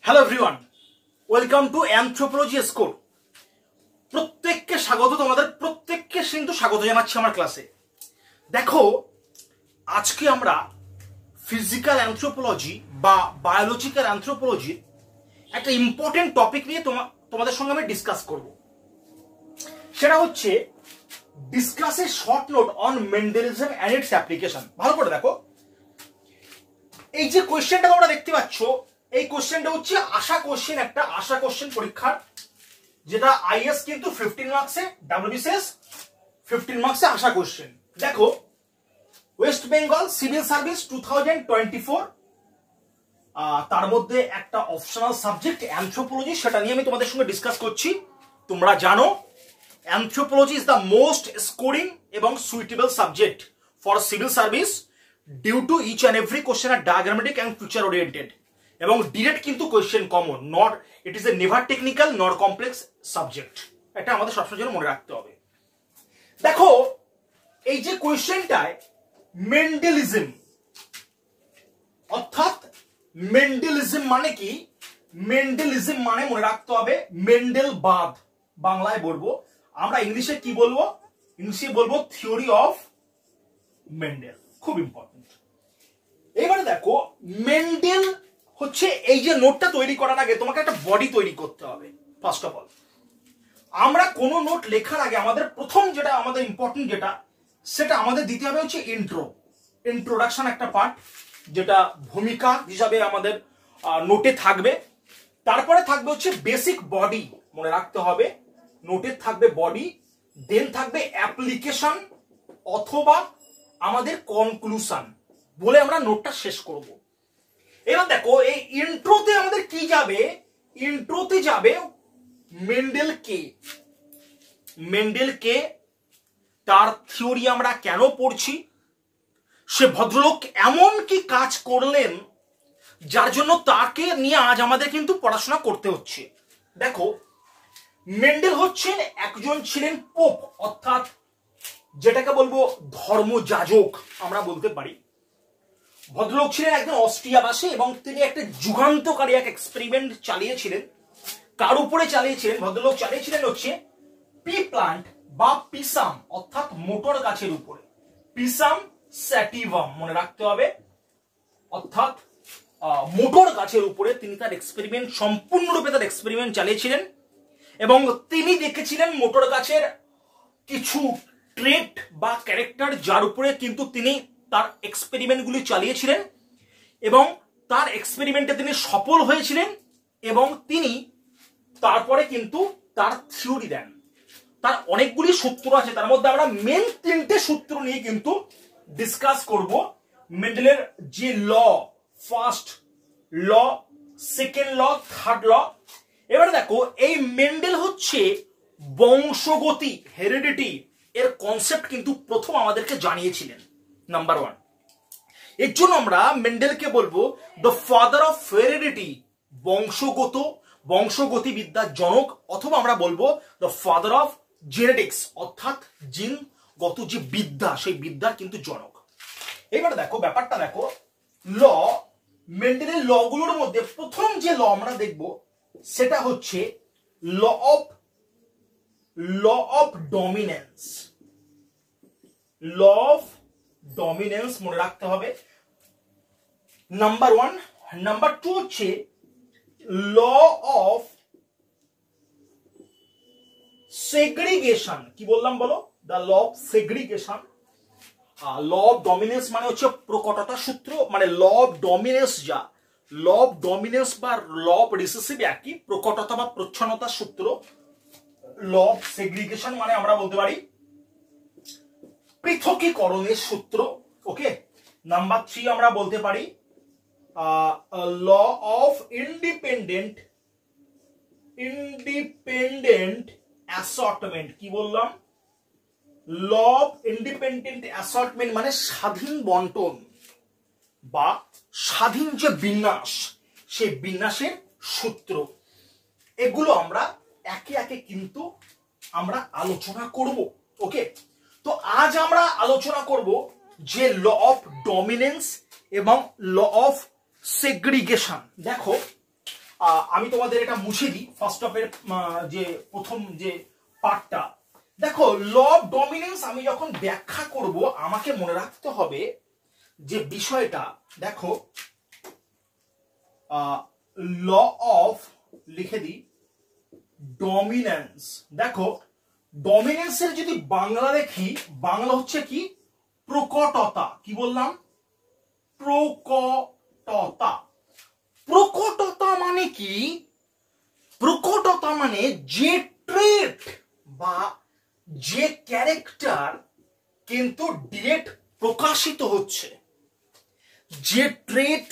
Hello everyone, welcome to anthropology school. প্রত্যেককে স্বাগত, তোমাদের প্রত্যেককে কিন্তু স্বাগত জানাচ্ছি আমার ক্লাসে। দেখো, আজকে আমরা ফিজিক্যাল অ্যানথ্রোপোলজি বা বায়োলজিক্যাল অ্যানথ্রোপোলজির একটা ইম্পর্টেন্ট টপিক নিয়ে তোমাদের সঙ্গে আমি ডিসকাস করব। সেটা হচ্ছে discuss a short note on Mendelism and its application. ভালো করে দেখো, এই যে কোয়েশ্চেনটা তোমরা দেখতে পাচ্ছ, এই কোশ্চেনটা হচ্ছে আশা কোশ্চেন, একটা আশা কোশ্চেন পরীক্ষার, যেটা আইএস কিন্তু 15 মার্কসে, ডব্লিউবিসিএস 15 মার্কসে আশা কোশ্চেন। দেখো, ওয়েস্ট বেঙ্গল সিভিল সার্ভিস 2024, তার মধ্যে একটা অপশনাল সাবজেক্ট অ্যানথ্রোপোলজি, সেটা নিয়ে আমি তোমাদের সঙ্গে ডিসকাস করছি। তোমরা জানো anthropology is the most scoring এবং suitable subject for civil service due to each and every question আর ডায়াগ্রামেটিক অ্যান্ড ফিউচার ওরিয়েন্টেড, এবং ডিরেক্ট কিন্তু question common, not it is a never technical not complex subject. এটা আমাদের সবসময় জন্য মনে রাখতে হবে। দেখো, এই যে কোয়েশ্চেনটায় মেন্ডেলিজম, অর্থাৎ মেন্ডেলিজম মানে কি, মেন্ডেলিজম মানে মনে রাখতে হবে মেন্ডেলবাদ, বাংলায় বলবো আমরা, ইংলিশে কি বলবো, ইংলিশে বলবো থিওরি অফ মেন্ডেল। খুব ইম্পর্টেন্ট। এবারে দেখো, মেন্ডেল হচ্ছে, এই যে নোটটা তৈরি করার আগে তোমাকে একটা বডি তৈরি করতে হবে। ফার্স্ট অফ অল, আমরা কোনো নোট লেখার আগে আমাদের প্রথম যেটা আমাদের ইম্পর্টেন্ট, যেটা সেটা আমাদের দিতে হবে হচ্ছে ইন্ট্রো, ইন্ট্রোডাকশন একটা পার্ট, যেটা ভূমিকা হিসাবে আমাদের নোটে থাকবে। তারপরে থাকবে হচ্ছে বেসিক বডি, মনে রাখতে হবে নোটের থাকবে বডি, দেন থাকবে অ্যাপ্লিকেশন অথবা আমাদের কনক্লুশন, বলে আমরা নোটটা শেষ করব। এবার দেখো, এই ইন্ট্রোতে আমাদের কি যাবে, ইন্ট্রোতে যাবে মেন্ডেল কে, মেন্ডেল কে, তার থিওরি আমরা কেন পড়ছি, সে ভদ্রলোক এমন কি কাজ করলেন যার জন্য তাকে নিয়ে আজ আমাদের কিন্তু পড়াশোনা করতে হচ্ছে। দেখো, মেন্ডেল হচ্ছেন একজন ছিলেন পোপ, অর্থাৎ যেটাকে বলবো ধর্মযাজক আমরা বলতে পারি। ভদ্রলোক ছিলেন একজন অস্ট্রিয়াবাসী এবং তিনি একটা যুগান্তকারী এক এক্সপেরিমেন্ট চালিয়েছিলেন। কার উপরে চালিয়েছিলেন? ভদ্রলোক চালিয়েছিলেন হচ্ছে পি প্লান্ট বা পিসাম, অর্থাৎ মোটর গাছের উপরে, পিসাম স্যাটিভাম মনে রাখতে হবে, অর্থাৎ মোটর গাছের উপরে তিনি তার এক্সপেরিমেন্ট, সম্পূর্ণরূপে তার এক্সপেরিমেন্ট চালিয়েছিলেন। এবং তিনি দেখেছিলেন মোটর গাছের কিছু ট্রেট বা ক্যারেক্টার, যার উপরে কিন্তু তিনি তার এক্সপেরিমেন্টগুলি চালিয়েছিলেন এবং তার এক্সপেরিমেন্টে তিনি সফল হয়েছিলেন। এবং তিনি তারপরে কিন্তু তার থিওরি দেন। তার অনেকগুলি সূত্র আছে, তার মধ্যে আমরা মেন 3টে সূত্র নিয়ে কিন্তু ডিসকাস করব। মেন্ডেলের যে law, first law, second law, third law. এবারে দেখো, এই মেন্ডেল হচ্ছে বংশগতি, হেরিডিটি এর কনসেপ্ট কিন্তু প্রথম আমাদেরকে জানিয়েছিলেন, নাম্বার 1। এর জন্য আমরা মেন্ডেলকে বলবো দ্য ফাদার অফ হেরিডিটি, বংশগতিবিদ্যার জনক, অথবা আমরা বলবো দ্য ফাদার অফ জেনেটিক্স, অর্থাৎ জিনগত যে বিদ্যা, সেই বিদ্যার কিন্তু জনক। এবার দেখো, ব্যাপারটা দেখো, ল, মেন্ডেলের ল গুলোর মধ্যে প্রথম যে ল আমরা দেখব সেটা হচ্ছে law of dominance, law of dominance মনে রাখতে হবে, নাম্বার 1। নাম্বার 2 হচ্ছে ল অফ সেগ্রিগেশন। কি বললাম বলো? The law of segregation. Law of dominance মানে হচ্ছে প্রকটতা সূত্র, মানে ল অফ ডমিনেন্স, যা ল অফ ডমিনেন্স বা ল অফ রিসেসিভ একই, প্রকটতা বা প্রচ্ছন্নতা সূত্র। ল অফ সেগ্রিগেশন মানে আমরা বলতে পারি পৃথকীকরণের সূত্র। ওকে। নাম্বার 3 আমরা বলতে পারি ল অফ ইন্ডিপেন্ডেন্ট অ্যাসর্টমেন্ট। কি বললাম? ল অফ ইন্ডিপেন্ডেন্ট অ্যাসর্টমেন্ট মানে স্বাধীন বন্টন বা স্বাধীন যে বিন্যাস, সেই বিন্যাসের সূত্র। এগুলো আমরা একে একে কিন্তু আমরা আলোচনা করব। ওকে, তো আজ আমরা আলোচনা করব যে ল অফ ডমিনেন্স এবং ল অফ সেগ্রিগেশন। দেখো, আমি তোমাদের এটা মুছে দিই ফার্স্ট অফের যে প্রথম যে পার্টটা। দেখো ল অফ ডমিনেন্স আমি যখন ব্যাখ্যা করব আমাকে মনে রাখতে হবে যে বিষয়টা, দেখো ল অফ লিখে দিই ডমিনেন্স। দেখো ডমিনেন্সের যদি বাংলা দেখি, বাংলা হচ্ছে কি প্রকটতা। কি বললাম? প্রকটতা। প্রকটতা মানে কি? প্রকটতা মানে যে ট্রেট বা যে ক্যারেক্টার কিন্তু ডিরেক্ট প্রকাশিত হচ্ছে, যে ট্রেট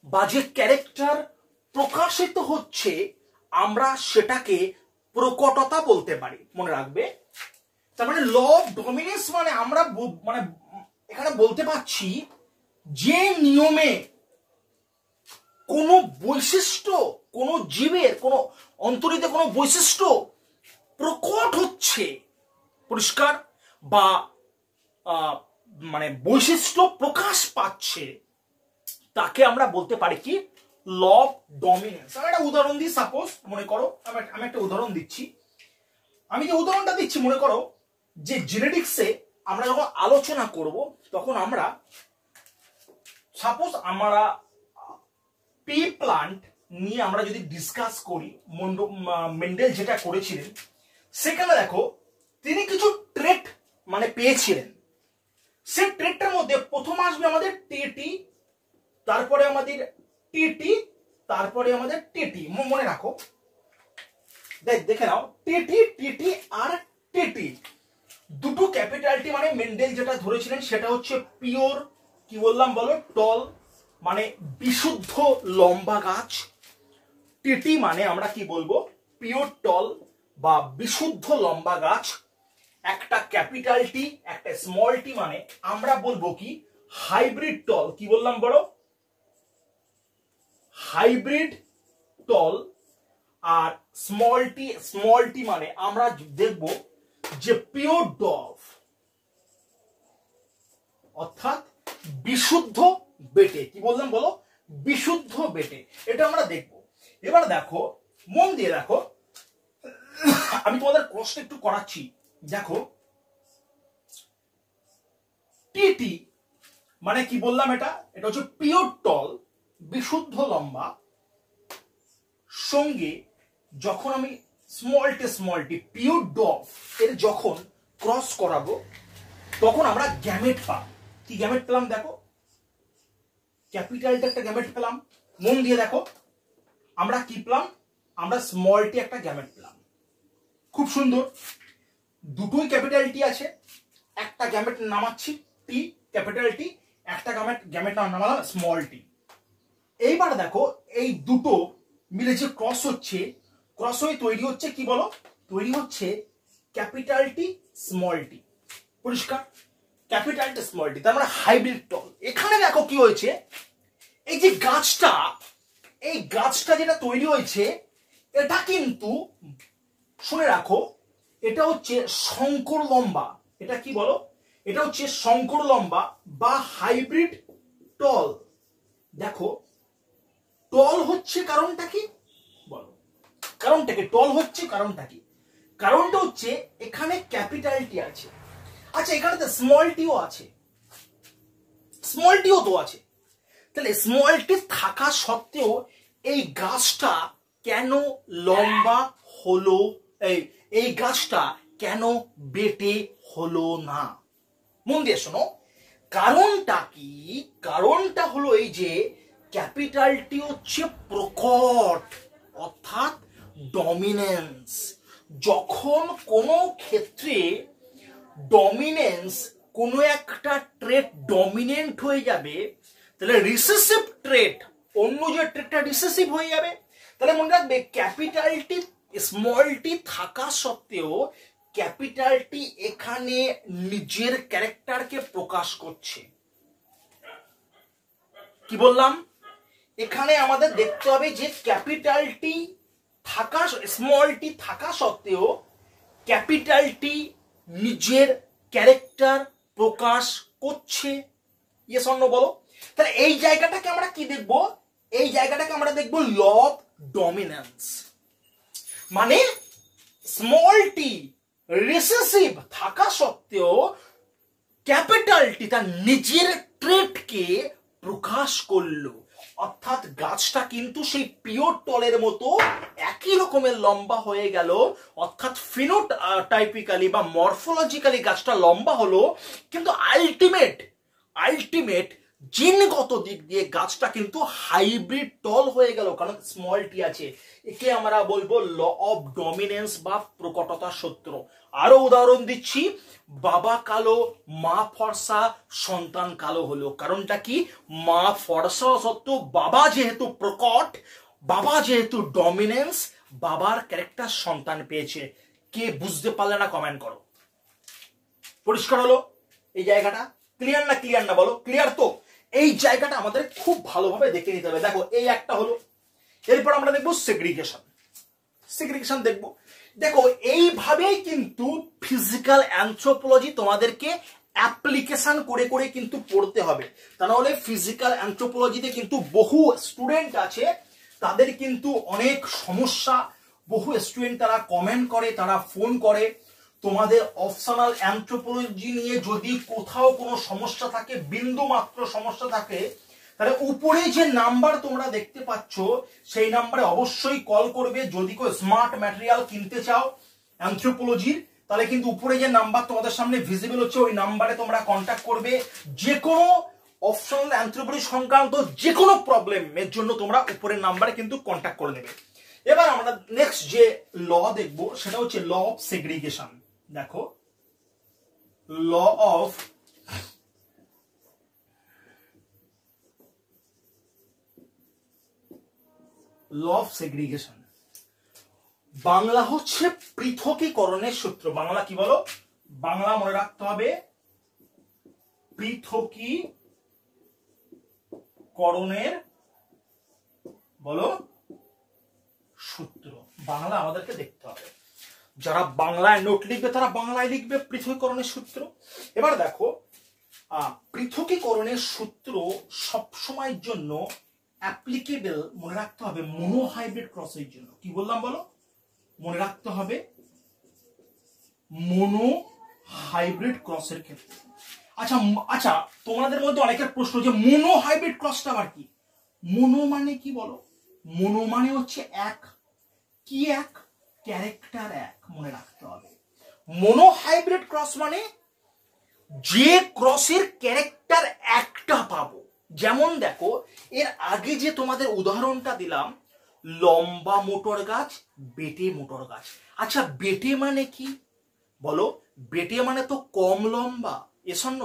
বা যে ক্যারেক্টার প্রকাশিত হচ্ছে আমরা সেটাকে প্রকটতা বলতে পারি। মনে রাখবে, তার মানে ল অফ ডমিনেন্স মানে আমরা মানে এখানে বলতে পারছি যে নিয়মে কোন বৈশিষ্ট্য, কোন জীবের কোন অন্তরিত কোন বৈশিষ্ট্য প্রকট হচ্ছে, পরিষ্কার বা মানে বৈশিষ্ট্য প্রকাশ পাচ্ছে, তাকে আমরা বলতে পারি কি ল অফ ডমিনেন্স। আমি একটা উদাহরণ দিই, সাপোজ মনে করো আমি একটা উদাহরণ দিচ্ছি। আমি যে উদাহরণটা দিচ্ছি মনে করো যে জেনেটিক্সে আমরা যখন আলোচনা করব তখন আমরা সাপোজ আমরা পি প্লান্ট নিয়ে আমরা যদি ডিসকাস করি, মেন্ডেল যেটা করেছিলেন সেখানে দেখো তিনি কিছু ট্রেট মানে পেয়েছিলেন। সেই ট্রেটটার মধ্যে প্রথম আসবে আমাদের টিটি, তারপরে আমাদের টিটি, তারপরে আমাদের টিটি। মনে রাখো, দেখে নাও টিটি, টিটি আর টিটি দুটো ক্যাপিটাল টি মানে মেন্ডেল যেটা ধরেছিলেন সেটা হচ্ছে পিওর, কি বললাম বলো, টল মানে বিশুদ্ধ লম্বা গাছ। টিটি মানে আমরা কি বলবো, পিওর টল বা বিশুদ্ধ লম্বা গাছ। একটা ক্যাপিটাল টি একটা স্মল টি মানে আমরা বলবো কি হাইব্রিড টল। কি বললাম বড়, হাইব্রিড টল। আর স্মল টি মানে আমরা দেখব যে পিওর ডভ, অর্থাৎ বিশুদ্ধ বেটে। কি বললাম বলো, বিশুদ্ধ বেটে। এটা আমরা দেখব। এবার দেখো, মন দিয়ে দেখো, আমি তোমাদের কষ্ট একটু করাচ্ছি। দেখো টিটি মানে কি বললাম, এটা হচ্ছে পিওর টল বিশুদ্ধ লম্বা, সঙ্গে যখন আমি স্মল টি পিওর ডভ এর যখন ক্রস করাবো তখন আমরা গ্যামেট পাবো। কি গ্যামেট পেলাম দেখো, ক্যাপিটালটা একটা গ্যামেট পেলাম। মন দিয়ে দেখো আমরা কি পেলাম, আমরা স্মল টি একটা গ্যামেট পেলাম। খুব সুন্দর, দুটোই ক্যাপিটাল টি আছে, একটা গ্যামেট নামাচ্ছি টি ক্যাপিটাল টি, একটা গ্যামেট নামালাম স্মল টি। এইবার দেখো এই দুটো মিলে যে ক্রস হচ্ছে, ক্রস হয়ে তৈরি হচ্ছে কি বলো, তৈরি হচ্ছে ক্যাপিটাল টি স্মল টি। পরিষ্কার, ক্যাপিটাল টি স্মল টি, তার মানে হাইব্রিড টল। এখানে দেখো কি হয়েছে, এই যে গাছটা, এই গাছটা যেটা তৈরি হয়েছে এটা কিন্তু শুনে রাখো, এটা হচ্ছে শঙ্কর লম্বা। এটা কি বলো, এটা হচ্ছে শঙ্কর লম্বা বা হাইব্রিড টল। দেখো টল হচ্ছে কারণটা কি বলো, কারণটা কি টল হচ্ছে, কারণটা কি? কারণটা হচ্ছে এখানে ক্যাপিটাল টি আছে, আচ্ছা এখানে তো স্মল টিও আছে, স্মল টিও তো আছে। তাহলে স্মল টি থাকা সত্ত্বেও এই গাছটা কেন লম্বা হলো, এই গাছটা কেন বেটে হলো না? মন দিয়ে শোনো, কারণটা কি? কারণটা হলো এই যে ক্যাপিটালটি হচ্ছে প্রকট, অর্থাৎ ডমিনেন্স। যখন কোনো ক্ষেত্রে ডমিনেন্স, কোনো একটা ট্রেট ডমিনেন্ট হয়ে যাবে, তাহলে রিসেসিভ ট্রেট, অন্য যে ট্রেটটা রিসেসিভ হয়ে যাবে। তাহলে মনে রাখবে ক্যাপিটালটি স্মলটি থাকা সত্ত্বেও ক্যাপিটালটি এখানে নিজের ক্যারেক্টারকে প্রকাশ করছে। কি বললাম, এখানে আমাদের দেখতে হবে যে ক্যাপিটালটি থাকা, স্মলটি থাকা সত্ত্বেও ক্যাপিটালটি নিজের ক্যারেক্টার প্রকাশ করছে। ইয়েস অর নো বলো। তাহলে এই জায়গাটাকে আমরা কি দেখব, এই জায়গাটাকে আমরা দেখবো ল অফ ডমিনেন্স। মানে স্মল টি রিসেসিভ থাকা সত্ত্বেও ক্যাপিটাল টি তার নিজের ট্রেটকে প্রকাশ করলো, অর্থাৎ গাছটা কিন্তু সেই পিওর টলের মতো একই রকমের লম্বা হয়ে গেল, অর্থাৎ ফিনোটাইপিক্যালি বা মরফোলজিক্যালি গাছটা লম্বা হলো, কিন্তু আলটিমেট জিনগত দিক দিয়ে গাছটা কিন্তু হাইব্রিড টল হয়ে গেল, কারণ স্মল টি আছে। একে আমরা বলবো ল অফ ডমিনেন্স বা প্রকটতা সূত্র। আরো উদাহরণ দিচ্ছি, বাবা কালো মা ফর্সা সন্তান কালো হলো, কারণটা কি? মা ফর্সা সত্ত্বেও বাবা যেহেতু প্রকট, বাবা যেহেতু ডমিনেন্স, বাবার ক্যারেক্টার সন্তান পেয়েছে। কে বুঝতে পারলে না কমেন্ট করো। পরিষ্কার হলো এই জায়গাটা? ক্লিয়ার না বলো? ক্লিয়ার তো? এই জায়গাটা আমাদের খুব ভালোভাবে দেখে নিতে হবে। দেখো এই একটা হলো, এরপর আমরা দেখবো সেগ্রিগেশন দেখবো। দেখো এইভাবেই কিন্তু ফিজিক্যাল অ্যানথ্রোপোলজি তোমাদেরকে অ্যাপ্লিকেশন করে করে কিন্তু পড়তে হবে, তা নাহলে ফিজিক্যাল অ্যানথ্রোপোলজিতে কিন্তু বহু স্টুডেন্ট আছে, তাদের কিন্তু অনেক সমস্যা। বহু স্টুডেন্ট তারা কমেন্ট করে, তারা ফোন করে, তোমাদের অপশনাল অ্যানথ্রোপোলজি নিয়ে যদি কোথাও কোনো সমস্যা থাকে, বিন্দু মাত্র সমস্যা থাকে, তাহলে উপরে যে নাম্বার তোমরা দেখতে পাচ্ছ সেই নাম্বারে অবশ্যই কল করবে। যদি কেউ স্মার্ট ম্যাটেরিয়াল কিনতে চাও অ্যানথ্রোপোলজির, তাহলে কিন্তু উপরে যে নাম্বার তোমাদের সামনে ভিজিবল হচ্ছে ওই নাম্বারে তোমরা কন্ট্যাক্ট করবে। যে কোনো অপশনাল অ্যানথ্রোপোলজি সংক্রান্ত যে কোনো প্রবলেমের জন্য তোমরা উপরের নাম্বারে কিন্তু কন্ট্যাক্ট করে নেবে। এবার আমরা নেক্সট যে ল দেখব সেটা হচ্ছে ল অফ সেগ্রিগেশন। দেখো ল অফ সেগ্রিগেশন, বাংলা হচ্ছে পৃথকীকরণের সূত্র। বাংলা কি বলো? বাংলা মনে রাখতে হবে পৃথকীকরণের বলো সূত্র। বাংলা আমাদেরকে দেখতে হবে। যারা বাংলায় নোট লিখবে তারা বাংলায় লিখবে পৃথকীকরণের সূত্র। এবার দেখো পৃথকীকরণের সূত্র সবসময়ের জন্য অ্যাপ্লিকেবল মনে রাখতে হবে মনোহাইব্রিড ক্রসের জন্য। কি বললাম বলো? মনে রাখতে হবে মনোহাইব্রিড ক্রসের ক্ষেত্রে। আচ্ছা তোমাদের মধ্যে অনেকের প্রশ্ন যে মনোহাইব্রিড ক্রসটা আবার কি? মনো মানে কি বলো? মনো মানে হচ্ছে এক। কি এক? ক্যারেক্টার এক। মনে রাখতে হবে মনোহাইব্রিড ক্রস মানে যে ক্রসের ক্যারেক্টার একটা পাবো। যেমন দেখো এর আগে যে তোমাদের উদাহরণটা দিলাম, লম্বা মোটর গাছ, বেটে মোটর গাছ। আচ্ছা বেটে মানে কি বলো? বেটে মানে তো কম লম্বা। এসন্ন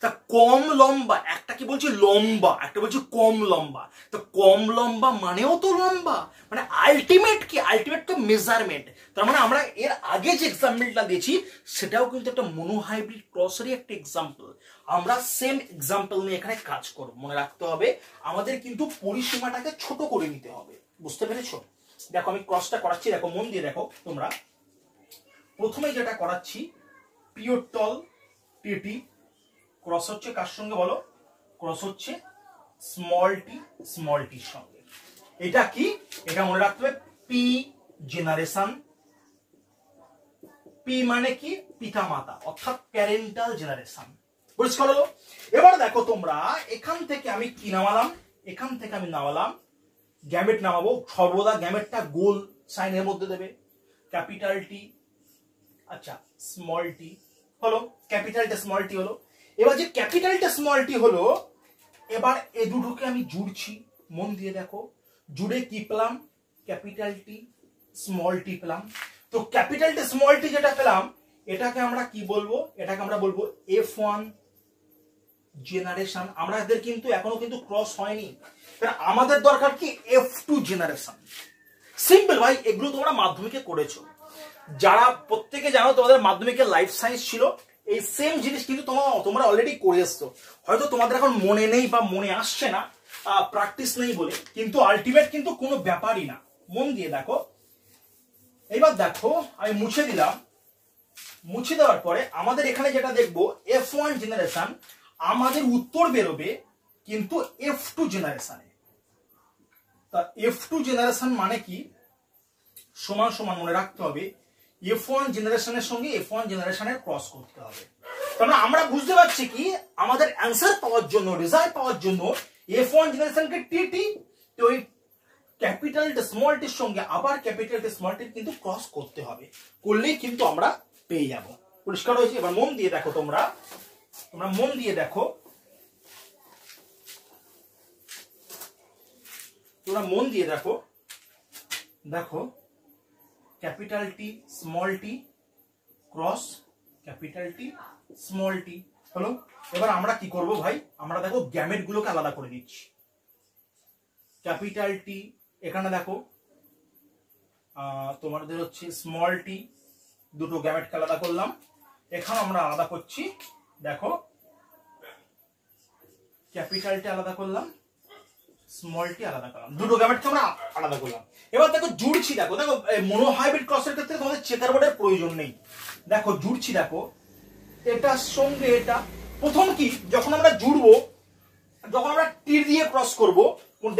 তা কম লম্বা, একটা কি বলছি লম্বা, একটা বলছি কম লম্বা। তো কম লম্বা মানেও তো লম্বা, মানে আলটিমেট কি? আলটিমেট তো মেজারমেন্ট। তার মানে আমরা এর আগে যে এক্সাম্পলটা দিয়েছি সেটাও কিন্তু একটা মনোহাইব্রিড ক্রসেরই একটা এক্সাম্পল। আমরা সেম এক্সাম্পল নিয়ে এখানে কাজ করব। মনে রাখতে হবে আমাদের কিন্তু পরিসীমাটাকে ছোট করে নিতে হবে। বুঝতে পেরেছো? দেখো আমি ক্রসটা করাচ্ছি, দেখো মন দিয়ে দেখো তোমরা। প্রথমে যেটা করাচ্ছি পিওর টল টিটি, ক্রস হচ্ছে কার সঙ্গে বলো? ক্রস হচ্ছে স্মল টির সঙ্গে। এটা কি? এটা মনে রাখতে হবে পি জেনারেশন। পি মানে কি? পিতা মাতা, অর্থাৎ প্যারেন্টাল জেনারেশন। পরিষ্কার হলো? এবার দেখো তোমরা এখান থেকে আমি কি নামালাম? এখান থেকে আমি নামালাম গ্যামেট নামাবো। সর্বদা গ্যামেটটা গোল সাইনের মধ্যে দেবে। ক্যাপিটাল টি, আচ্ছা স্মল টি হলো, ক্যাপিটালটা স্মল টি হলো। এবার যে ক্যাপিটালটা স্মল টি হলো, এবার এই দুটোকে আমি জুড়ছি। মন দিয়ে দেখো, জুড়ে কি পেলাম? ক্যাপিটাল টি স্মল টি পেলাম। তো ক্যাপিটালটা স্মল টি যেটা পেলাম এটাকে আমরা কি বলবো? এটাকে আমরা বলবো F1 জেনারেশন। আমাদের কিন্তু এখনো কিন্তু ক্রস হয়নি, আমাদের দরকার কি? F2 generation. সিম্পল ভাই, এগুলো তোমরা মাধ্যমিকে করেছো। যারা প্রত্যেকে জানো তোমাদের মাধ্যমিকে লাইফ সায়েন্স ছিল, এই সেম জিনিস কিন্তু তোমরা অলরেডি করে এসছো। হয়তো তোমাদের এখন মনে নেই বা মনে আসছে না, প্র্যাকটিস নেই বলে, কিন্তু আলটিমেট কিন্তু কোনো ব্যাপারই না। মন দিয়ে দেখো। এবার দেখো আমি মুছে দিলাম। মুছে দেওয়ার পরে আমাদের এখানে যেটা দেখবো F1 জেনারেশন, আমাদের উত্তর বেরোবে কিন্তু F2 জেনারেশনে। তা F2 জেনারেশন মানে কি, সমান সমান মনে রাখতে হবে F1 জেনারেশনের সঙ্গে F1 জেনারেশনের ক্রস করতে হবে। তাহলে আমরা বুঝতে পারছি কি আমাদের অ্যান্সার পাওয়ার জন্য, রেজাল্ট পাওয়ার জন্য F1 জেনারেশনকে টিটি, তো ওই ক্যাপিটাল টি স্মল টির সঙ্গে আবার ক্যাপিটাল টি স্মল টি কিন্তু ক্রস করতে হবে, করলেই কিন্তু আমরা পেয়ে যাব। পরিষ্কার হয়েছে? এবার মন দিয়ে দেখো, তোমরা মন দিয়ে দেখো, মন দিয়ে দেখো, দেখো capital T small T cross capital T small T হলো। এবার আমরা কি করব ভাই, আমরা দেখো গ্যামেট গুলোকে আলাদা করে দিচ্ছি। ক্যাপিটাল টি এখানে দেখো তোমাদের হচ্ছে স্মল টি, দুটো গ্যামেটকে আলাদা করলাম। এখানে আমরা আলাদা করছি, দেখো ক্যাপিটাল টি আলাদা করলাম, স্মল টি আলাদা করলাম, দুটো গ্যামেটকে আমরা আলাদা করলাম। এবার দেখো জুড়ছি, দেখো দেখো মনোহাইব্রিড ক্রসের ক্ষেত্রে তোমাদের চেকার বোর্ডের প্রয়োজন নেই। দেখো জুড়ছি, দেখো এটার সঙ্গে এটা। প্রথম কি, যখন আমরা জুড়বো, যখন আমরা টি দিয়ে ক্রস করব,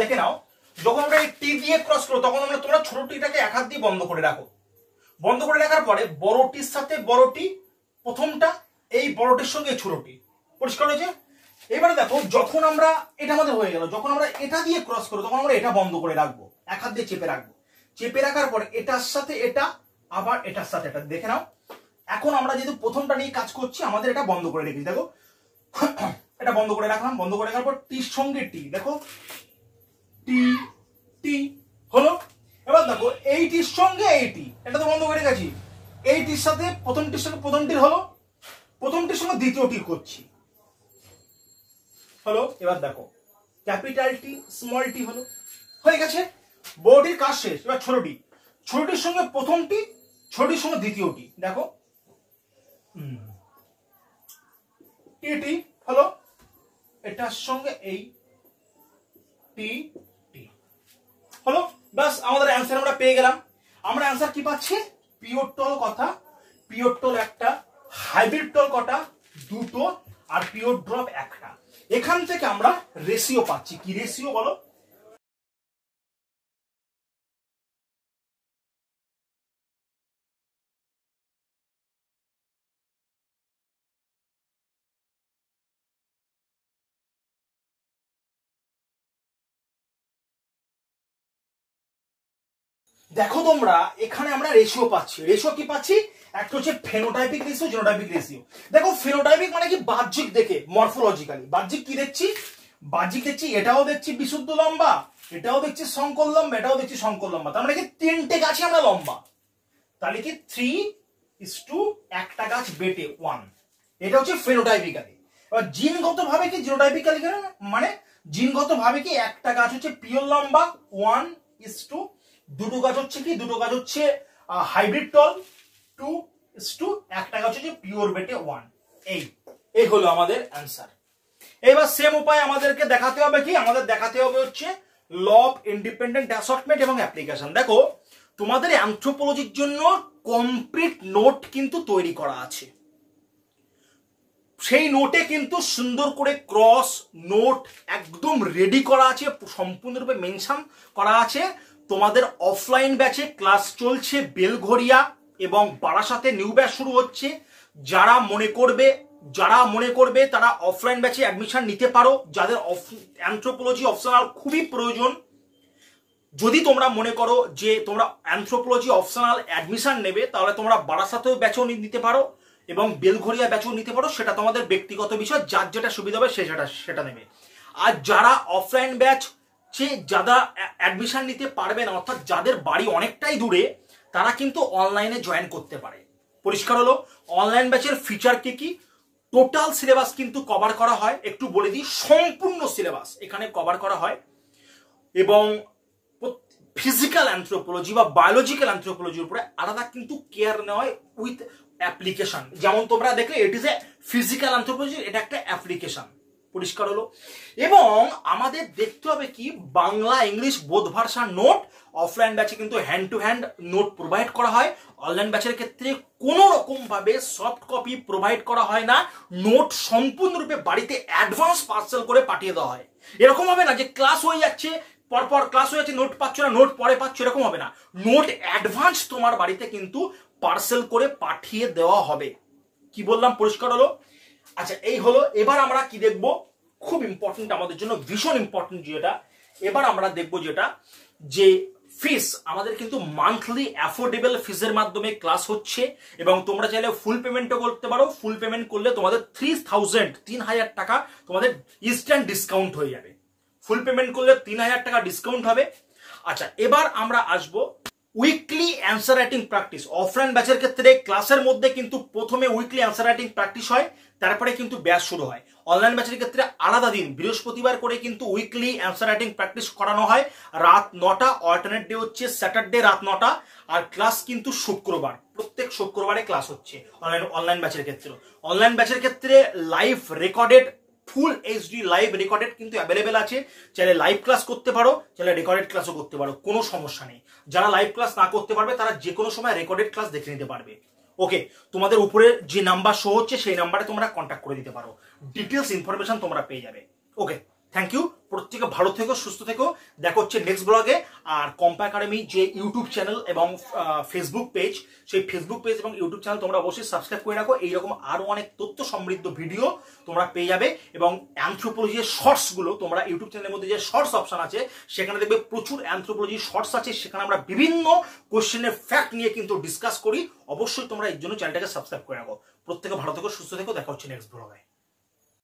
দেখে নাও, যখন আমরা এই টি দিয়ে ক্রস করবো তখন আমরা, তোমরা ছোট টিটাকে এক হাত দিয়ে বন্ধ করে রাখো। বন্ধ করে রাখার পরে বড়টির সাথে বড়টি, প্রথমটা এই বড়টির সঙ্গে ছোটটি। পরিষ্কার হয়েছে? এবারে দেখো যখন আমরা, এটা আমাদের হয়ে গেল, যখন আমরা এটা দিয়ে ক্রস করবো তখন আমরা এটা বন্ধ করে রাখবো, এক হাত দিয়ে চেপে রাখবো। চেপে রাখার পরে এটার সাথে এটা, আবার এটার সাথে এটা। দেখে নাও, এখন আমরা যেহেতু প্রথমটা নিয়ে কাজ করছি, আমাদের এটা বন্ধ করে রেখেছি। দেখো এটা বন্ধ করে রাখলাম, বন্ধ করে রাখার পর টির সঙ্গে টি, দেখো টি টি হলো। এবার দেখো এইটির সঙ্গে এইটি, এটা তো বন্ধ করে রেখেছি। এইটির সাথে প্রথমটির সঙ্গে প্রথমটির হলো, প্রথমটির সঙ্গে দ্বিতীয়টির করছি হলো। এবার দেখো ক্যাপিটাল টি স্মল টি হলো, হয়ে গেছে। বড়টির কাজ শেষ। এবার ছোটটি, ছোটটির সঙ্গে প্রথমটি, ছোটটির সঙ্গে দ্বিতীয়টি, দেখো টি হলো, এটার সঙ্গে এই টি টি হলো। বাস আমাদের অ্যান্সার আমরা পেয়ে গেলাম। আমরা অ্যান্সার কি পাচ্ছি, পিওর টল কথা, পিওর টল একটা, হাইব্রিড টল কটা, দুটো, আর পিওর ড্রপ একটা। এখান থেকে আমরা রেশিও পাচ্ছি। কি রেশিও বলো? দেখো তোমরা এখানে আমরা রেশিও পাচ্ছি। রেশিও কি পাচ্ছি? একটা হচ্ছে ফেনোটাইপিক রেশিও, জিনোটাইপিক রেশিও। দেখো ফেনোটাইপিক মানে কি, বাহ্যিক দেখে, মরফোলজিক্যালি বাহ্যিক কি দেখছি, বাহ্যিক দেখছি এটাও দেখছি বিশুদ্ধ লম্বা, এটাও দেখছি সংকর লম্বা, এটাও দেখছি সংকর লম্বা। তার মানে কি তিনটে গাছে আমরা লম্বা, তাহলে কি 3:1 একটা গাছ বেটে 1। এটা হচ্ছে ফেনোটাইপিক্যালি। এবার জিনগত ভাবে কি, জিনোটাইপিক্যালি মানে জিনগত ভাবে কি, একটা গাছ হচ্ছে পিওর লম্বা 1:2, দুটো গাছ হচ্ছে কি, দুটো গাছ হচ্ছে হাইব্রিড টল 2:2, একটা গাছ হচ্ছে পিওর বেটে 1। এই হলো আমাদের অ্যান্সার। এবার সেম উপায় আমাদেরকে দেখাতে হবে কি, আমাদের দেখাতে হবে হচ্ছে ল অফ ইন্ডিপেন্ডেন্ট অ্যাসর্টমেন্ট এবং অ্যাপ্লিকেশন। দেখো তোমাদের অ্যানথ্রোপোলজির জন্য কমপ্লিট নোট কিন্তু তৈরি করা আছে। সেই নোটে কিন্তু সুন্দর করে ক্রস নোট একদম রেডি করা আছে, সম্পূর্ণরূপে মেনশন করা আছে। তোমাদের অফলাইন ব্যাচে ক্লাস চলছে বেলঘরিয়া এবং বারাসাতে নিউ ব্যাচ শুরু হচ্ছে। যারা মনে করবে তারা অফলাইন ব্যাচে অ্যাডমিশন নিতে পারো, যাদের অ্যানথ্রোপোলজি অপশনাল খুবই প্রয়োজন। যদি তোমরা মনে করো যে তোমরা অ্যানথ্রোপোলজি অপশনাল অ্যাডমিশন নেবে, তাহলে তোমরা বারাসাতেও ব্যাচও নিতে পারো এবং বেলঘরিয়া ব্যাচও নিতে পারো। সেটা তোমাদের ব্যক্তিগত বিষয়, যার যেটা সুবিধা হবে সেটা নেবে। আর যারা অফলাইন ব্যাচ যারা অ্যাডমিশন নিতে পারবে না, অর্থাৎ যাদের বাড়ি অনেকটাই দূরে, তারা কিন্তু অনলাইনে জয়েন করতে পারে। পরিষ্কার হলো? অনলাইন ব্যাচের ফিচার কি? টোটাল সিলেবাস কিন্তু কভার করা হয়। একটু বলে দিই, সম্পূর্ণ সিলেবাস এখানে কভার করা হয় এবং ফিজিক্যাল অ্যানথ্রোপোলজি বা বায়োলজিক্যাল অ্যানথ্রোপোলজির উপরে আলাদা কিন্তু কেয়ার নেওয়া হয় উইথ অ্যাপ্লিকেশন। যেমন তোমরা দেখলে ইট ইজ এ ফিজিক্যাল অ্যানথ্রোপোলজি, এটা একটা অ্যাপ্লিকেশন। পরিষ্কার হলো? এবং আমাদের দেখতে হবে কি, Bangla English both version note offline ব্যাচে কিন্তু hand to hand note provide করা হয়। অনলাইন ব্যাচের ক্ষেত্রে কোনো রকম ভাবে সফট কপি প্রোভাইড করা হয় না, নোট সম্পূর্ণরূপে বাড়িতে অ্যাডভান্স পার্সেল করে পাঠিয়ে দেওয়া হয়। এরকম হবে না যে ক্লাস হয়ে যাচ্ছে, পরপর ক্লাস হয়ে যাচ্ছে, নোট পাচ্ছ না, নোট পরে পাচ্ছ, এরকম হবে না। নোট অ্যাডভান্স তোমার বাড়িতে কিন্তু পার্সেল করে পাঠিয়ে দেওয়া হবে। কি বললাম পরিষ্কার হলো? আচ্ছা এই হলো। এবার আমরা কি দেখবো, খুব ইম্পর্টেন্ট আমাদের জন্য, ভীষণ ইম্পর্টেন্ট যেটা, এবার আমরা দেখবো যেটা যে ফিস আমাদের কিন্তু মান্থলি অ্যাফোর্ডেবল ফিসের মাধ্যমে ক্লাস হচ্ছে, এবং তোমরা চাইলে ফুল পেমেন্টও করতে পারো। ফুল পেমেন্ট করলে তোমাদের 3000 টাকা তোমাদের ইনস্ট্যান্ট ডিসকাউন্ট হয়ে যাবে। ফুল পেমেন্ট করলে 3000 টাকা ডিসকাউন্ট হবে। আচ্ছা এবার আমরা আসবো weekly answer writing practice. Offline ব্যাচের ক্ষেত্রে ক্লাসের মধ্যে কিন্তু প্রথমে উইকলি অ্যান্সার রাইটিং প্র্যাকটিস হয়, তারপরে কিন্তু ব্যাচ শুরু হয়। অনলাইন ব্যাচের ক্ষেত্রে আলাদা দিন বৃহস্পতিবার করে কিন্তু উইকলি অ্যান্সার রাইটিং প্র্যাকটিস করানো হয় রাত 9টা, অল্টারনেট ডে হচ্ছে স্যাটারডে রাত 9টা, আর ক্লাস কিন্তু শুক্রবার, প্রত্যেক শুক্রবারে ক্লাস হচ্ছে অনলাইন ব্যাচের ক্ষেত্রে। অনলাইন ব্যাচের ক্ষেত্রে live recorded full HD live recorded কিন্তু অ্যাভেলেবেল আছে। চাইলে লাইভ ক্লাস করতে পারো, চাইলে রেকর্ডেড ক্লাসও করতে পারো, কোনো সমস্যা নেই। যারা লাইভ ক্লাস না করতে পারবে তারা যে কোনো সময় রেকর্ডেড ক্লাস দেখে নিতে পারবে। ওকে, তোমাদের উপরে যে নাম্বার শো হচ্ছে সেই নাম্বারে তোমরা কন্ট্যাক্ট করে দিতে পারো, ডিটেলস ইনফরমেশন তোমরা পেয়ে যাবে। ওকে, থ্যাংক ইউ। প্রত্যেকে ভালো থেকো, সুস্থ থেকো। দেখা হচ্ছে নেক্সট ব্লগে। আর কম্পা একাডেমি যে ইউটিউব চ্যানেল এবং ফেসবুক পেজ, সেই ফেসবুক পেজ এবং ইউটিউব চ্যানেল তোমরা অবশ্যই সাবস্ক্রাইব করে রাখো। এইরকম আরো অনেক তথ্য সমৃদ্ধ ভিডিও তোমরা পেয়ে যাবে। এবং অ্যানথ্রোপোলজির শর্টস গুলো তোমরা ইউটিউব চ্যানেলের মধ্যে যে শর্টস অপশন আছে সেখানে দেখবে প্রচুর অ্যানথ্রোপোলজি শর্টস আছে, সেখানে আমরা বিভিন্ন কোশ্চেনের ফ্যাক্ট নিয়ে কিন্তু ডিসকাস করি। অবশ্যই তোমরা এর জন্য চ্যানেলটাকে সাবস্ক্রাইব করে রাখো। প্রত্যেকে ভালো থেকো, সুস্থ থেকো। দেখা হচ্ছে নেক্সট ব্লগে।